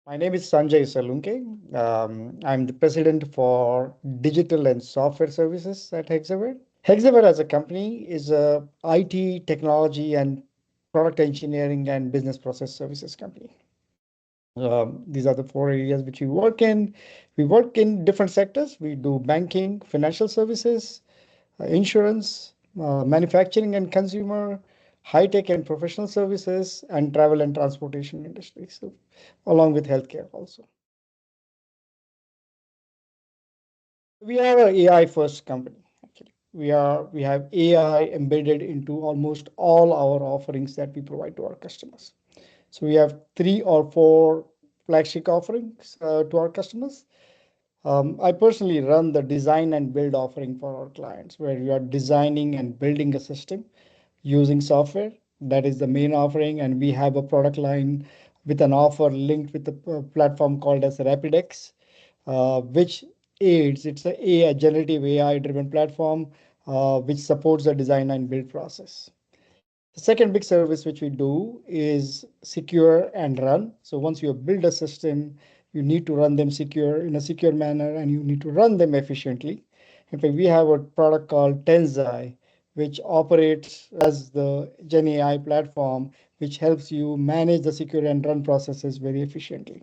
My name is Sanjay Salunkhe. I'm the president for digital and software services at Hexaware. Hexaware as a company is a IT, technology, and product engineering and business process services company. These are the four areas which we work in. We work in different sectors. We do banking, financial services, insurance, manufacturing and consumer, high tech and professional services, and travel and transportation industry. So, along with healthcare also. We are an AI first company, actually. We have AI embedded into almost all our offerings that we provide to our customers. So we have three or four flagship offerings to our customers. I personally run the design and build offering for our clients, where we are designing and building a system using software. That is the main offering, and we have a product line with an offer linked with the platform called as RapidX, which aids. It's a AI, generative AI-driven platform which supports the design and build process. The second big service which we do is secure and run. So once you build a system, you need to run them secure in a secure manner, and you need to run them efficiently. In fact, we have a product called Tensai, which operates as the Gen AI platform, which helps you manage the secure and run processes very efficiently.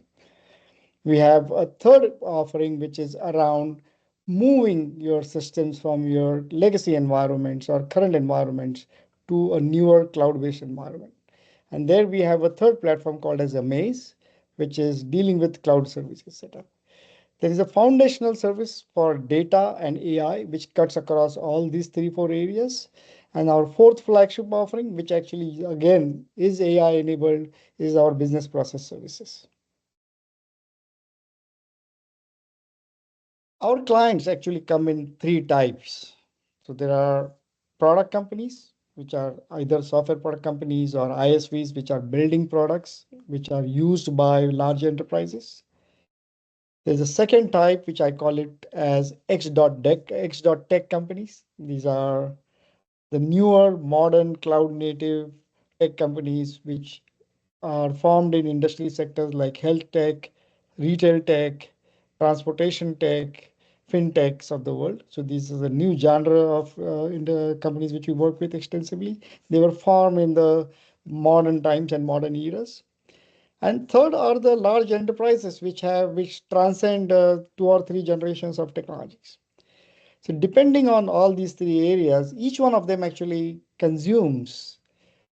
We have a third offering, which is around moving your systems from your legacy environments or current environments to a newer cloud-based environment. And there we have a third platform called as Amaze, which is dealing with cloud services setup. There is a foundational service for data and AI, which cuts across all these three, four areas. And our fourth flagship offering, which actually, again, is AI enabled, is our business process services. Our clients actually come in three types. So there are product companies, which are either software product companies or ISVs, which are building products, which are used by large enterprises. There's a second type, which I call it as X.tech companies. These are the newer, modern, cloud native tech companies, which are formed in industry sectors like health tech, retail tech, transportation tech, fintechs of the world. So this is a new genre of in the companies which we work with extensively. They were formed in the modern times and modern eras. And third are the large enterprises which transcend two or three generations of technologies. So depending on all these three areas, each one of them actually consumes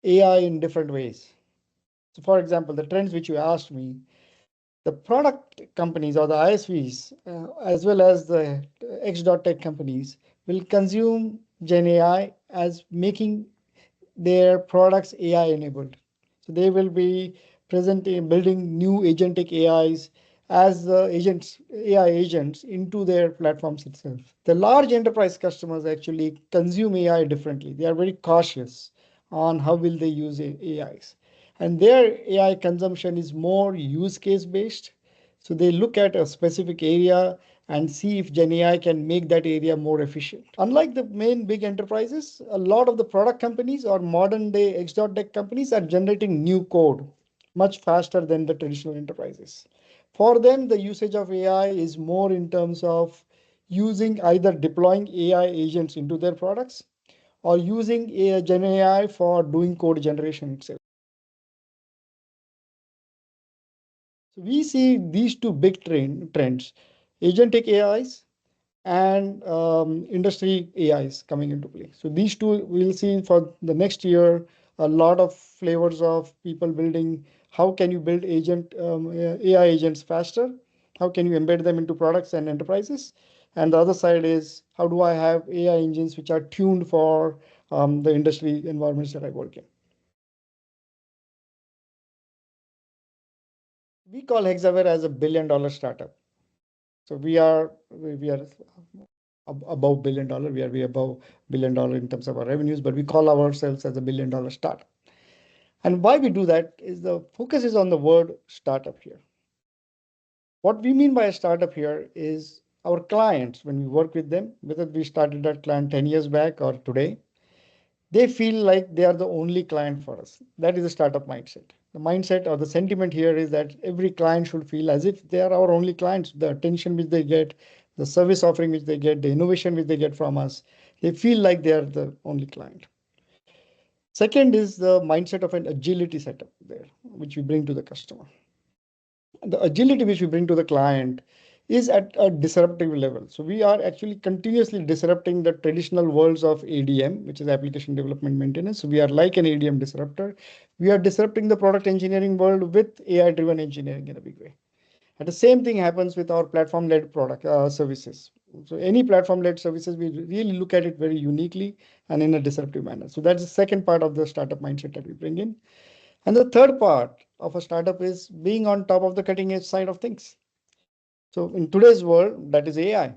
AI in different ways. So for example, the trends which you asked me, the product companies or the ISVs, as well as the X.tech companies, will consume Gen AI as making their products AI enabled. So they will be present in building new agentic AIs as the agents, AI agents into their platforms itself. The large enterprise customers actually consume AI differently. They are very cautious on how will they use AIs. And their AI consumption is more use case based. So they look at a specific area and see if Gen AI can make that area more efficient. Unlike the main big enterprises, a lot of the product companies or modern day X.tech companies are generating new code much faster than the traditional enterprises. For them, the usage of AI is more in terms of using either deploying AI agents into their products or using Gen AI for doing code generation itself. So we see these two big trends, agentic AIs and industry AIs coming into play. So these two we'll see for the next year, a lot of flavors of people building. How can you build AI agents faster? How can you embed them into products and enterprises? And the other side is how do I have AI engines which are tuned for the industry environments that I work in? We call Hexaware as a $1 billion startup. So we are above $1 billion. We above $1 billion in terms of our revenues, but we call ourselves as a $1 billion startup. And why we do that is the focus is on the word startup here. What we mean by a startup here is our clients, when we work with them, whether we started that client 10 years back or today, they feel like they are the only client for us. That is the startup mindset. The mindset or the sentiment here is that every client should feel as if they are our only clients. The attention which they get, the service offering which they get, the innovation which they get from us, they feel like they are the only client. Second is the mindset of an agility setup there, which we bring to the customer. The agility which we bring to the client is at a disruptive level. So we are actually continuously disrupting the traditional worlds of ADM, which is application development maintenance. So we are like an ADM disruptor. We are disrupting the product engineering world with AI-driven engineering in a big way. And the same thing happens with our platform-led product services. So any platform-led services, we really look at it very uniquely and in a disruptive manner. So that's the second part of the startup mindset that we bring in. And the third part of a startup is being on top of the cutting edge side of things. So in today's world, that is AI.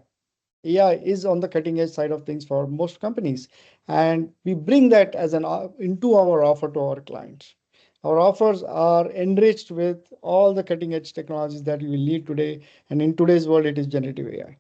AI is on the cutting edge side of things for most companies. And we bring that as an into our offer to our clients. Our offers are enriched with all the cutting edge technologies that you will need today. And in today's world, it is generative AI.